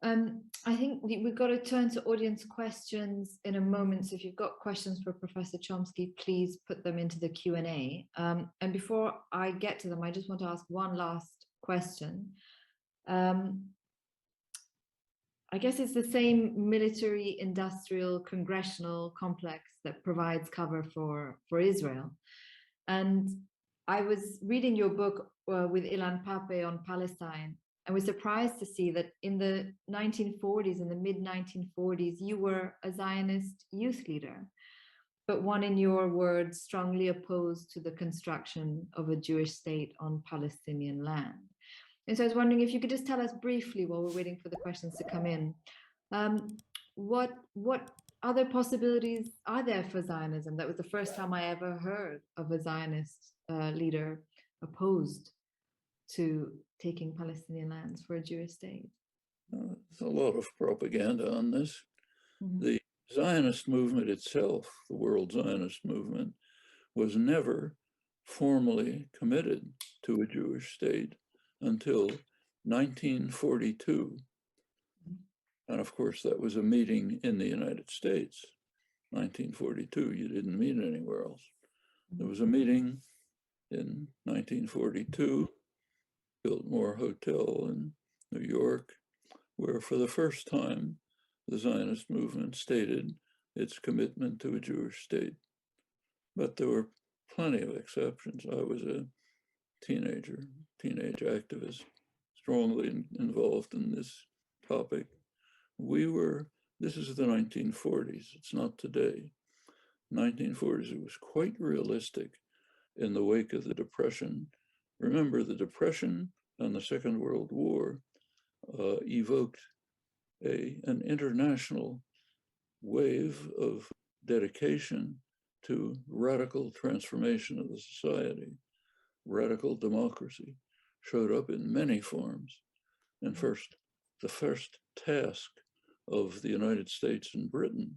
I think we've got to turn to audience questions in a moment. So if you've got questions for Professor Chomsky, please put them into the Q&A. And before I get to them, I just want to ask one last question. I guess it's the same military, industrial, congressional complex that provides cover for Israel. And I was reading your book with Ilan Pape on Palestine. I was surprised to see that in the 1940s, in the mid-1940s, you were a Zionist youth leader, but one, in your words, strongly opposed to the construction of a Jewish state on Palestinian land. And so I was wondering if you could just tell us briefly, while we're waiting for the questions to come in, what other possibilities are there for Zionism? That was the first time I ever heard of a Zionist leader opposed to taking Palestinian lands for a Jewish state. There's a lot of propaganda on this. Mm-hmm. The Zionist movement itself, the World Zionist movement, was never formally committed to a Jewish state until 1942. And of course, that was a meeting in the United States. 1942, you didn't meet anywhere else. There was a meeting in 1942, Biltmore Hotel in New York, where for the first time, the Zionist movement stated its commitment to a Jewish state. But there were plenty of exceptions. I was a teenage activist, strongly involved in this topic. This is the 1940s, it's not today. 1940s, it was quite realistic in the wake of the Depression. Remember, the Depression and the Second World War evoked an international wave of dedication to radical transformation of the society. Radical democracy showed up in many forms. And the first task of the United States and Britain,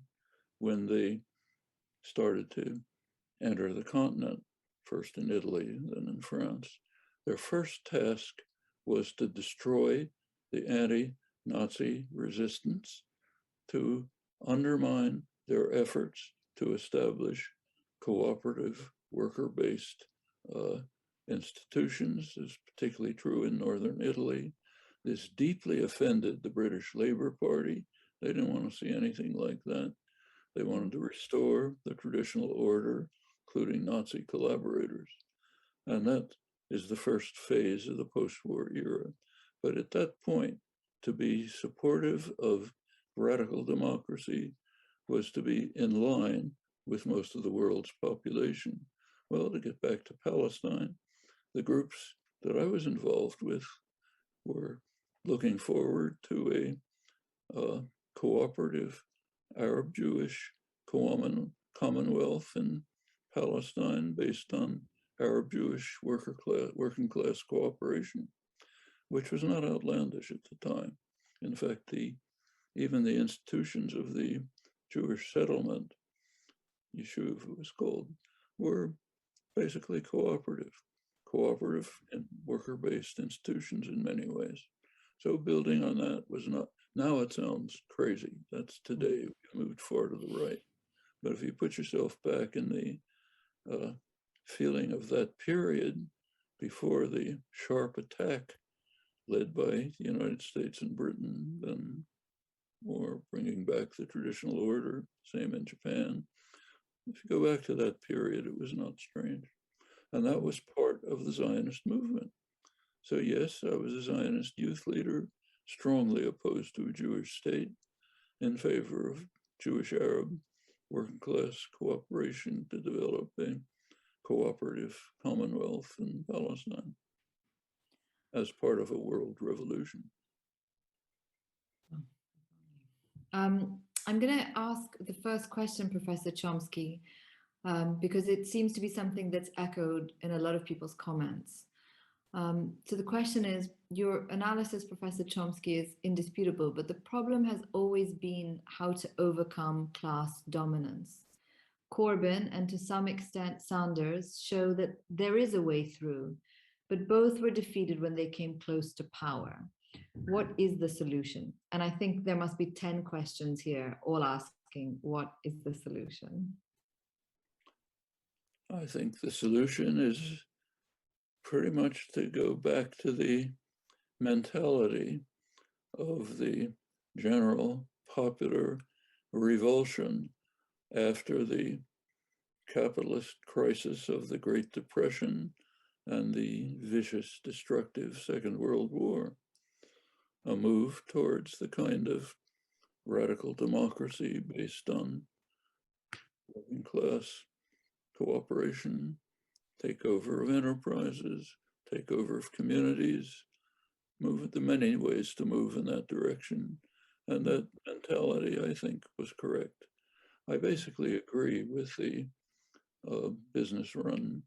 when they started to enter the continent, first in Italy, then in France, their first task was to destroy the anti-Nazi resistance, to undermine their efforts to establish cooperative, worker-based institutions. This is particularly true in northern Italy. This deeply offended the British Labour Party. They didn't want to see anything like that. They wanted to restore the traditional order, including Nazi collaborators. And that is the first phase of the post-war era. But at that point, to be supportive of radical democracy was to be in line with most of the world's population. Well, to get back to Palestine, the groups that I was involved with were looking forward to a cooperative Arab-Jewish commonwealth in Palestine based on Arab-Jewish working class cooperation, which was not outlandish at the time. In fact, even the institutions of the Jewish settlement, Yishuv it was called, were basically cooperative and worker-based institutions in many ways. So building on that was not, now it sounds crazy. That's today, we moved far to the right. But if you put yourself back in the feeling of that period before the sharp attack led by the United States and Britain, then or bringing back the traditional order, same in Japan. If you go back to that period, it was not strange. And that was part of the Zionist movement. So yes, I was a Zionist youth leader, strongly opposed to a Jewish state, in favor of Jewish-Arab working class cooperation to develop a cooperative commonwealth in Palestine as part of a world revolution. I'm going to ask the first question, Professor Chomsky, because it seems to be something that's echoed in a lot of people's comments. So the question is, your analysis, Professor Chomsky, is indisputable, but the problem has always been how to overcome class dominance. Corbyn and to some extent Sanders show that there is a way through, but both were defeated when they came close to power. What is the solution? And I think there must be 10 questions here, all asking, what is the solution? I think the solution is pretty much to go back to the mentality of the general popular revulsion after the capitalist crisis of the Great Depression and the vicious, destructive Second World War, a move towards the kind of radical democracy based on working class cooperation, takeover of enterprises, takeover of communities, move the many ways to move in that direction. And that mentality, I think, was correct. I basically agree with the business-run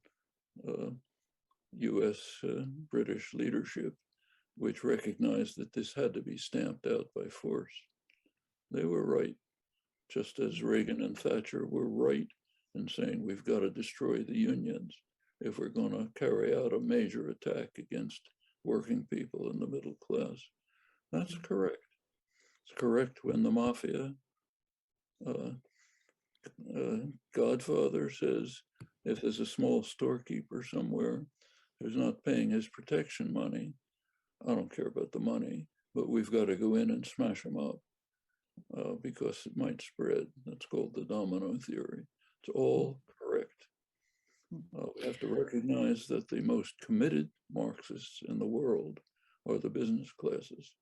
US British leadership, which recognized that this had to be stamped out by force. They were right, just as Reagan and Thatcher were right in saying we've got to destroy the unions if we're going to carry out a major attack against working people in the middle class. That's correct. It's correct when the mafia godfather says, if there's a small storekeeper somewhere who's not paying his protection money, I don't care about the money, but we've got to go in and smash him up because it might spread. That's called the domino theory. It's all correct. We have to recognize that the most committed Marxists in the world are the business classes.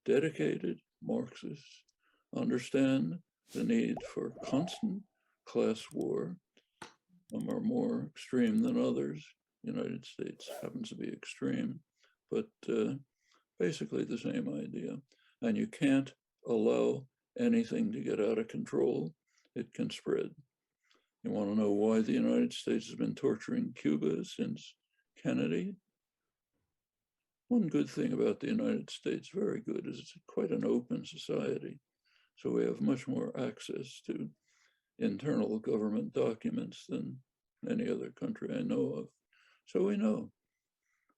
Dedicated Marxists understand the need for constant class war. Some are more extreme than others. The United States happens to be extreme, but basically the same idea. And you can't allow anything to get out of control. It can spread. You want to know why the United States has been torturing Cuba since Kennedy? One good thing about the United States, very good, is it's quite an open society. So we have much more access to internal government documents than any other country I know of. So we know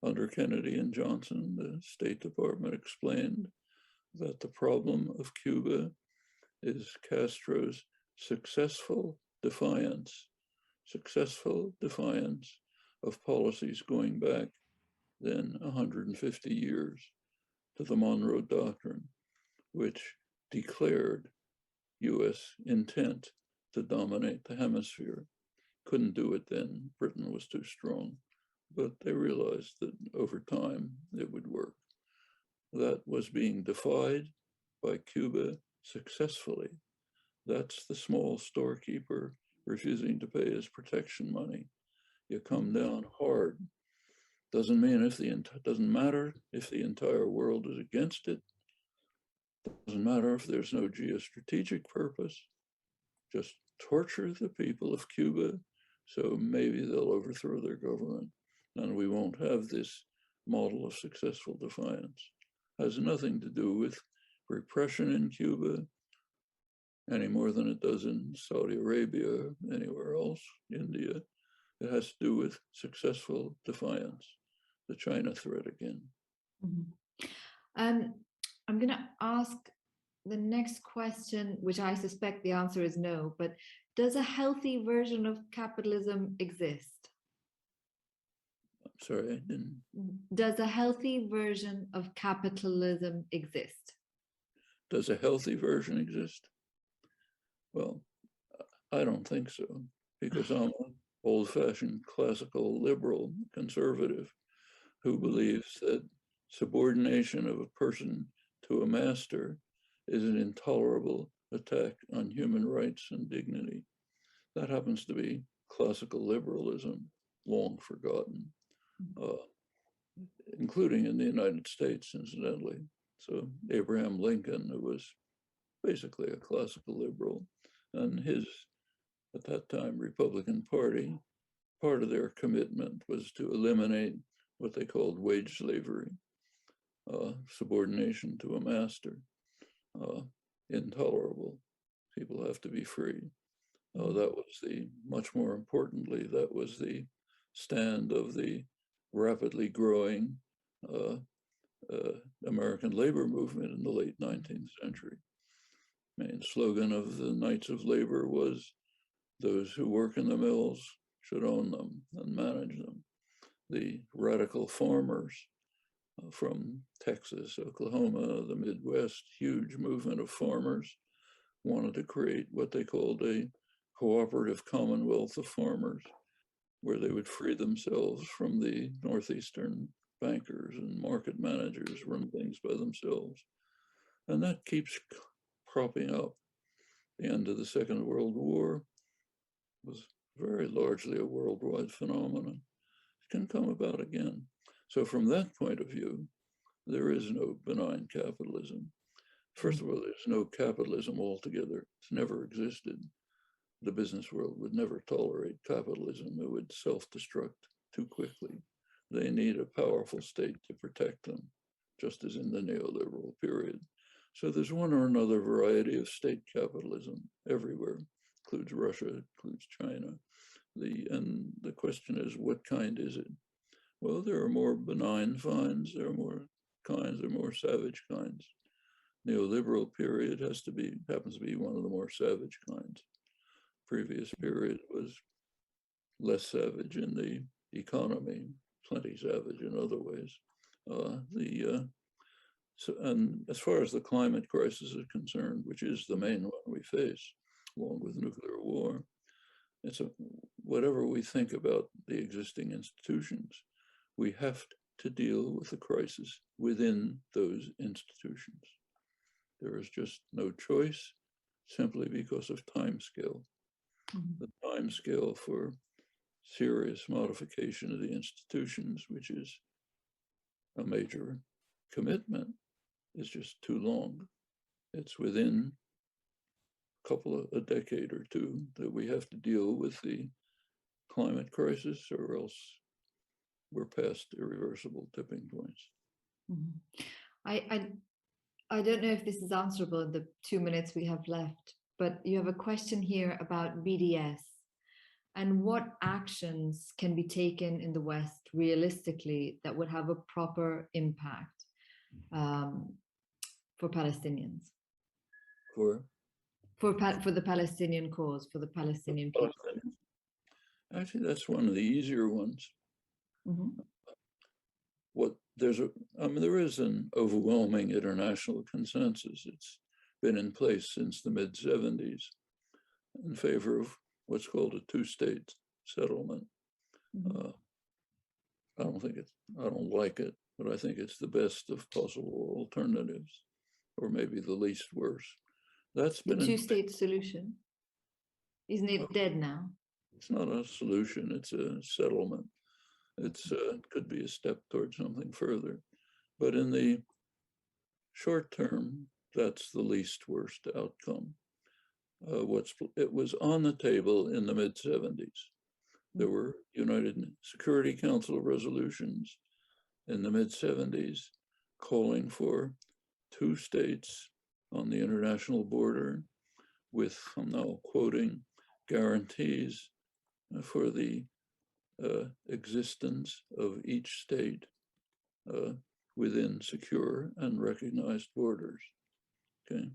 under Kennedy and Johnson, the State Department explained that the problem of Cuba is Castro's successful defiance of policies going back then 150 years to the Monroe Doctrine, which declared US intent to dominate the hemisphere. Couldn't do it then, Britain was too strong, but they realized that over time it would work. That was being defied by Cuba successfully. That's the small storekeeper refusing to pay his protection money. You come down hard. Doesn't matter if the entire world is against it. Doesn't matter if there's no geostrategic purpose. Just torture the people of Cuba, so maybe they'll overthrow their government, and we won't have this model of successful defiance. It has nothing to do with repression in Cuba any more than it does in Saudi Arabia, anywhere else, India. It has to do with successful defiance, the China threat again. I'm going to ask the next question, which I suspect the answer is no, but does a healthy version of capitalism exist? I'm sorry, I didn't. Does a healthy version of capitalism exist? Does a healthy version exist? Well, I don't think so, because I'm an old-fashioned classical liberal conservative who believes that subordination of a person to a master is an intolerable attack on human rights and dignity. That happens to be classical liberalism, long forgotten, including in the United States, incidentally. So Abraham Lincoln, who was basically a classical liberal, and his, at that time, Republican Party, part of their commitment was to eliminate what they called wage slavery, subordination to a master. Intolerable. People have to be free. That was much more importantly, that was the stand of the rapidly growing American labor movement in the late 19th century. Main slogan of the Knights of Labor was, "Those who work in the mills should own them and manage them." The radical farmers from Texas, Oklahoma, the Midwest, huge movement of farmers, wanted to create what they called a cooperative commonwealth of farmers, where they would free themselves from the Northeastern bankers and market managers, run things by themselves. And that keeps propping up. The end of the Second World War was very largely a worldwide phenomenon. It can come about again. So from that point of view, there is no benign capitalism. First of all, there's no capitalism altogether. It's never existed. The business world would never tolerate capitalism. It would self-destruct too quickly. They need a powerful state to protect them, just as in the neoliberal period. So there's one or another variety of state capitalism everywhere, includes Russia, includes China. And the question is, what kind is it? Well, there are more benign kinds, there are more kinds, there are more savage kinds. Neoliberal period happens to be one of the more savage kinds. Previous period was less savage in the economy, plenty savage in other ways. And as far as the climate crisis is concerned, which is the main one we face, along with nuclear war, whatever we think about the existing institutions, we have to deal with the crisis within those institutions. There is just no choice, simply because of time scale. The time scale for serious modification of the institutions, which is a major commitment, is just too long. It's within a decade or two that we have to deal with the climate crisis, or else we're past irreversible tipping points. I don't know if this is answerable in the 2 minutes we have left, but you have a question here about BDS and what actions can be taken in the West realistically that would have a proper impact for Palestinians. For the Palestinian cause, for the Palestinian people. Actually, that's one of the easier ones. There is an overwhelming international consensus. It's been in place since the mid-70s in favor of what's called a two-state settlement. I don't like it, but I think it's the best of possible alternatives, or maybe the least worse. That's been a two-state solution. Isn't it dead now? It's not a solution, it's a settlement. It could be a step towards something further. But in the short term, that's the least worst outcome. It was on the table in the mid-70s. There were United Security Council resolutions in the mid-70s calling for two states on the international border with, I'm now quoting, guarantees for the existence of each state within secure and recognized borders. Okay.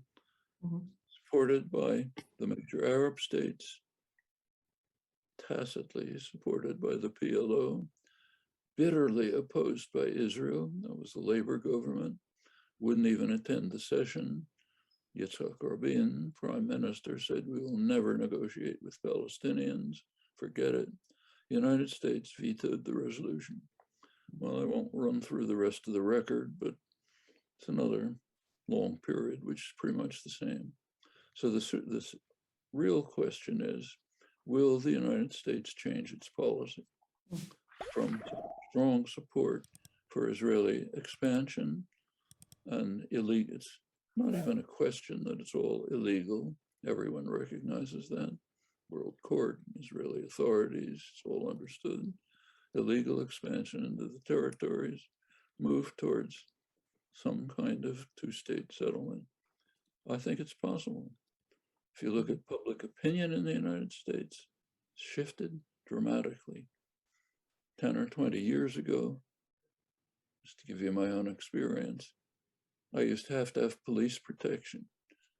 Supported by the major Arab states, tacitly supported by the PLO, bitterly opposed by Israel. That was the Labor government, wouldn't even attend the session. Yitzhak Rabin, prime minister, said, "We will never negotiate with Palestinians, forget it." The United States vetoed the resolution. Well, I won't run through the rest of the record, but it's another long period, which is pretty much the same. So this real question is, will the United States change its policy from strong support for Israeli expansion and illegal? It's not even a question that it's all illegal. Everyone recognizes that. World Court, Israeli authorities, it's all understood. Illegal expansion into the territories, move towards some kind of two-state settlement. I think it's possible. If you look at public opinion in the United States, it's shifted dramatically. 10 or 20 years ago, just to give you my own experience. I used to have police protection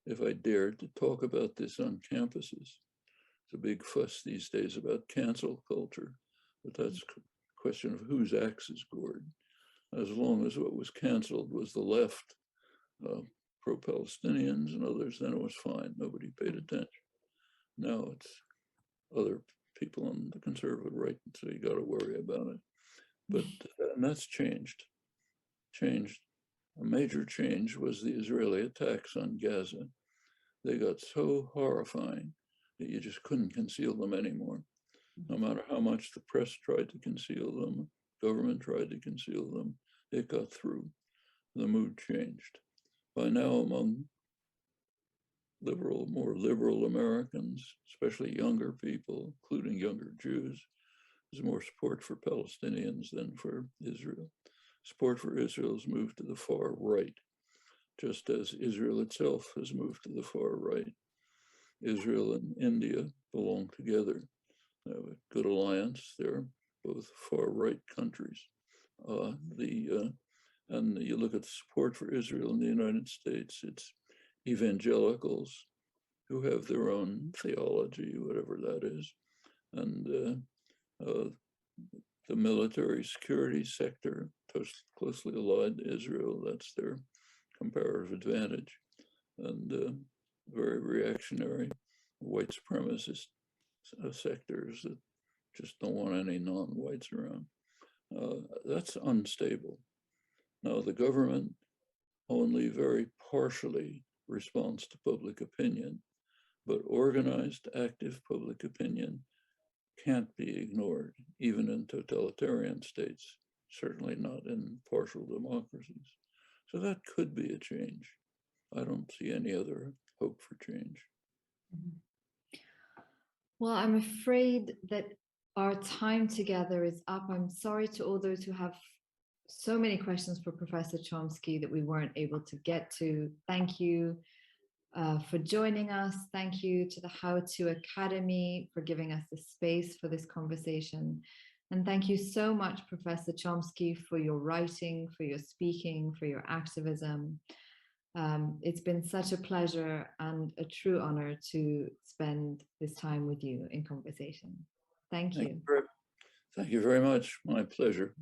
if I dared to talk about this on campuses. It's a big fuss these days about cancel culture, but that's a question of whose axe is gored. As long as what was canceled was the left, pro-Palestinians and others, then it was fine. Nobody paid attention. Now it's other people on the conservative right, so you got to worry about it. But and that's changed. A major change was the Israeli attacks on Gaza. They got so horrifying that you just couldn't conceal them anymore. No matter how much the press tried to conceal them, government tried to conceal them, it got through. The mood changed. By now, among more liberal Americans, especially younger people, including younger Jews, there's more support for Palestinians than for Israel. Support for Israel has moved to the far right, just as Israel itself has moved to the far right. Israel and India belong together. They have a good alliance. They're both far right countries. And you look at the support for Israel in the United States, it's evangelicals who have their own theology, whatever that is, and the military security sector, closely allied to Israel, that's their comparative advantage, and very reactionary white supremacist sectors that just don't want any non-whites around. That's unstable. Now, the government only very partially responds to public opinion, but organized, active public opinion can't be ignored, even in totalitarian states, certainly not in partial democracies. So that could be a change. I don't see any other hope for change. Well, I'm afraid that our time together is up. I'm sorry to all those who have so many questions for Professor Chomsky that we weren't able to get to. Thank you for joining us. Thank you to the How To Academy for giving us the space for this conversation. And thank you so much, Professor Chomsky, for your writing, for your speaking, for your activism. It's been such a pleasure and a true honor to spend this time with you in conversation. Thank you. Thank you very much. My pleasure.